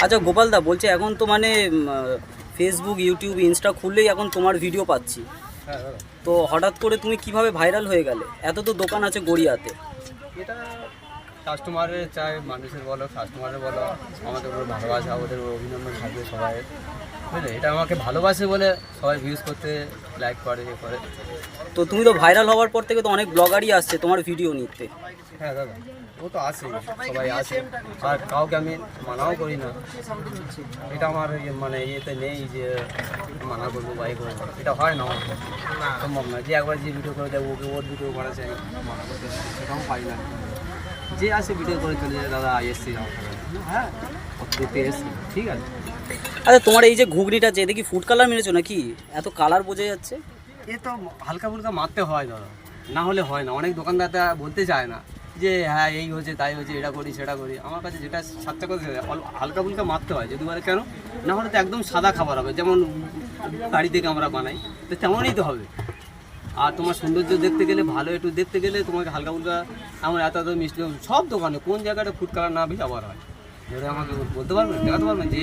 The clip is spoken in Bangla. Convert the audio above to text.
আচ্ছা গোপালদা বলছে এখন তো মানে ফেসবুক ইউটিউব ইনস্টা খুললেই এখন তোমার ভিডিও পাচ্ছি। হ্যাঁ দাদা, তো হঠাৎ করে তুমি কিভাবে ভাইরাল হয়ে গেলে? এত তো দোকান আছে গড়িয়াতে। এটা কাস্টমারের চাই, মানুষের বলো, কাস্টমারের বলো, আমাদের উপর ভালোবাসা, ওদের অভিনন্দন থাকবে সবাই, বুঝলে? এটা আমাকে ভালোবাসে বলে সবাই ভিউজ করতে, লাইক করে, এ করে। তো তুমি তো ভাইরাল হওয়ার পর থেকে তো অনেক ব্লগারই আসছে তোমার ভিডিও নিতে। হ্যাঁ দাদা, ও তো আসে, সবাই আসে, আর কাউকে আমি মানাও করি না। এটা আমার মানে ইয়েতে নেই যে মানা করবো বা করবো, এটা হয় না, আমার সম্ভব না যে একবার যে ভিডিও করে দেয় ওকে ওর ভিডিও করা যায় মানা করতে, সেটাও পারি না। যে আসে ভিডিও করে চলে যায়, দাদা এসছি আমার সাথে, হ্যাঁ দেখতে এসছি, ঠিক আছে। আচ্ছা তোমার এই যে ঘুগনিটা যে দেখি ফুড কালার মেরেছো নাকি? এত কালার বোঝা যাচ্ছে। এ তো হালকা ফুলকা মারতে হয় দাদা, না হলে হয় না। অনেক দোকানদাররা বলতে চায় না যে হ্যাঁ এই হচ্ছে তাই হচ্ছে, এটা করি সেটা করি। আমার কাছে যেটা সাতটা কথা হালকা ফুলকা মারতে হয়, যদি বলে কেন, না হলে তো একদম সাদা খাবার হবে, যেমন বাড়ি থেকে আমরা বানাই, তো তেমনই তো হবে। আর তোমার সৌন্দর্য দেখতে গেলে, ভালো একটু দেখতে গেলে তোমাকে হালকা ফুলকা, আমার এত এত মিষ্টি সব দোকানে কোন জায়গাটা ফুড কালার না ব্যবহার হয়, ধরে আমাকে বলতে পারবেন, দেখাতে পারবেন যে